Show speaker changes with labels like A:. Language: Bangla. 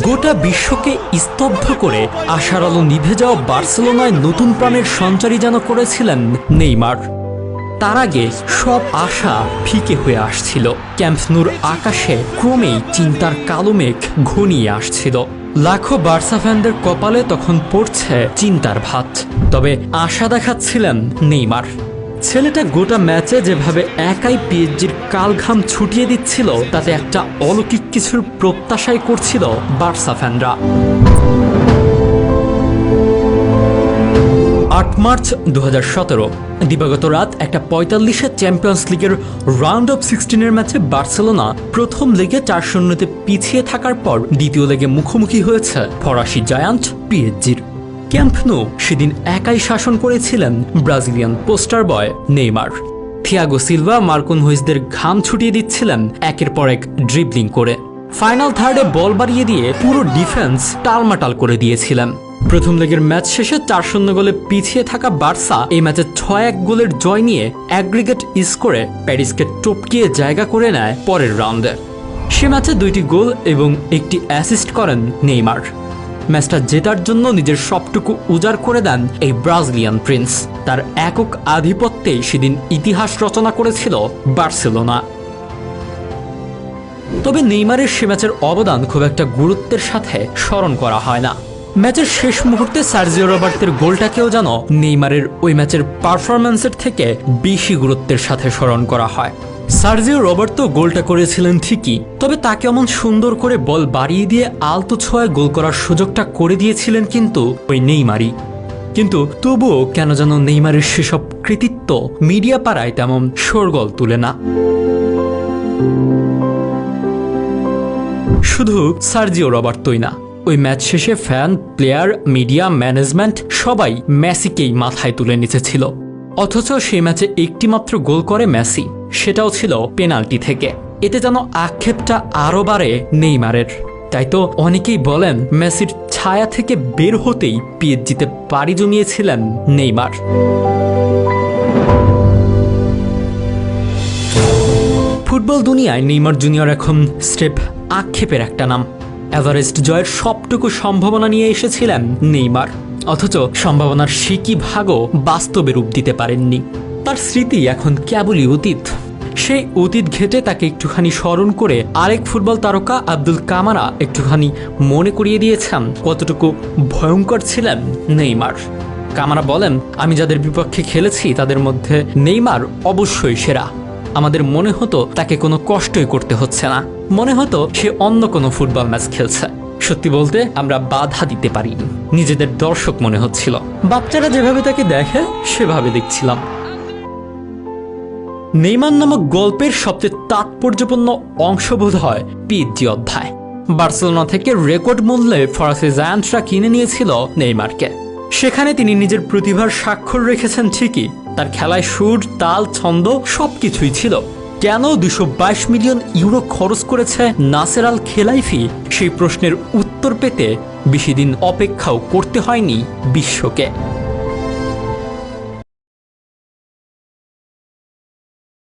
A: গোটা বিশ্বকে স্তব্ধ করে আশার আলো নিভে যাওয়া বার্সেলোনায় নতুন প্রাণের সঞ্চারী যেন করেছিলেন নেইমার। তার আগে সব আশা ফিকে হয়ে আসছিল। ক্যাম্প নুর আকাশে ক্রমেই চিন্তার কালো মেঘ ঘনিয়ে আসছিল। লাখো বার্সা ফ্যানদের কপালে তখন পড়ছে চিন্তার ভাত। তবে আশা দেখাচ্ছিলেন নেইমার। ছেলেটা গোটা ম্যাচে যেভাবে একাই পিএসজির কালঘাম ছুটিয়ে দিচ্ছিল, তাতে একটা অলৌকিক কিছুর প্রত্যাশাই করছিল বার্সা ফ্যানরা। ৮ মার্চ ২০১৭ দিবাগত রাত ১:৪৫ চ্যাম্পিয়ন্স লিগের রাউন্ড অফ 16-এর ম্যাচে বার্সেলোনা প্রথম লেগে ৪-০-তে পিছিয়ে থাকার পর দ্বিতীয় লেগে মুখোমুখি হয়েছে ফরাসি জায়ান্ট পিএসজির। ক্যাম্প নু সেদিন একাই শাসন করেছিলেন Brazilian poster boy Neymar. Thiago Silva মার্কুনহুইজদের ঘাম ছুটিয়ে দিচ্ছিলেন একের পর এক ড্রিবলিং করে। ফাইনাল থার্ডে বল বাড়িয়ে দিয়ে পুরো ডিফেন্স টালমাটাল করে দিয়েছিলেন। প্রথম লেগের ম্যাচ শেষে ৪-০ গোলে পিছিয়ে থাকা বার্সা এই ম্যাচে ৬-১ গোলের জয় নিয়ে অ্যাগ্রিগেট স্কোরে প্যারিসকে টপকিয়ে জায়গা করে নেয় পরের রাউন্ডে। সে ম্যাচে ২টি গোল এবং একটি অ্যাসিস্ট করেন নেইমার। ম্যাচটা জেতার জন্য নিজের সবটুকু উজাড় করে দেন এই ব্রাজিলিয়ান প্রিন্স। তার একক আধিপত্যে সেদিন ইতিহাস রচনা করেছিল বার্সেলোনা। তবে নেইমারের সে ম্যাচের অবদান খুব একটা গুরুত্বের সাথে স্মরণ করা হয় না। ম্যাচের শেষ মুহূর্তে সার্জিও রবার্তের গোলটাকেও যেন নেইমারের ওই ম্যাচের পারফরম্যান্সের থেকে বেশি গুরুত্বের সাথে স্মরণ করা হয়। সার্জিও রবার্তো গোলটা করেছিলেন ঠিকই, তবে তাকে এমন সুন্দর করে বল বাড়িয়ে দিয়ে আলতো ছোঁয়ায় গোল করার সুযোগটা করে দিয়েছিলেন কিন্তু ওই নেইমারই। কিন্তু তবুও কেন যেন নেইমারের সেসব কৃতিত্ব মিডিয়া পাড়ায় তেমন শোরগোল তুলে না। শুধু সার্জিও রবার্তোই না, ওই ম্যাচ শেষে ফ্যান, প্লেয়ার, মিডিয়া, ম্যানেজমেন্ট সবাই মেসিকেই মাথায় তুলে নিতেছিল। অথচ সেই ম্যাচে একটি মাত্র গোল করে মেসি, সেটাও ছিল পেনাল্টি থেকে। এতে যেন আক্ষেপটা আরও বাড়ে নেইমারের। তাই তো অনেকেই বলেন মেসির ছায়া থেকে বের হতেই পিএসজিতে পাড়ি জমিয়েছিলেন নেইমার। ফুটবল দুনিয়ায় নেইমার জুনিয়র এখন স্রেফ আক্ষেপের একটা নাম। এভারেস্ট জয়ের সবটুকু সম্ভাবনা নিয়ে এসেছিলেন নেইমার, অথচ সম্ভাবনার সিকি ভাগও বাস্তবে রূপ দিতে পারেননি। তার স্মৃতি এখন কেবলই অতীত। সেই অতীত ঘেটে তাকে একটুখানি স্মরণ করে আরেক ফুটবল তারকা আব্দুল কামারা একটুখানি মনে করিয়ে দিয়েছেন কতটুকু ভয়ঙ্কর ছিলেন নেইমার। কামারা বলেন, আমি যাদের বিপক্ষে খেলেছি তাদের মধ্যে নেইমার অবশ্যই সেরা। আমাদের মনে হতো তাকে কোনো কষ্টই করতে হচ্ছে না, মনে হতো সে অন্য কোনো ফুটবল ম্যাচ খেলছে। সত্যি বলতে আমরা বাধা দিতে পারিনি, নিজেদের দর্শক মনে হচ্ছিল। বাচ্চারা যেভাবে তাকে দেখে সেভাবে দেখছিলাম। নেইমার নামক গল্পের সবচেয়ে তাৎপর্যপূর্ণ অংশ বোধ হয় পিএসজি অধ্যায়। বার্সেলোনা থেকে রেকর্ড মূল্যে ফরাসি জায়ান্টরা কিনে নিয়েছিল নেইমারকে। সেখানে তিনি নিজের প্রতিভার স্বাক্ষর রেখেছেন ঠিকই, তার খেলায় সুর, তাল, ছন্দ সবকিছুই ছিল। কেন ২২২ মিলিয়ন ইউরো খরচ করেছে নাসের আল খেলাইফি, সেই প্রশ্নের উত্তর পেতে বেশি দিন অপেক্ষাও করতে হয়নি বিশ্বকে।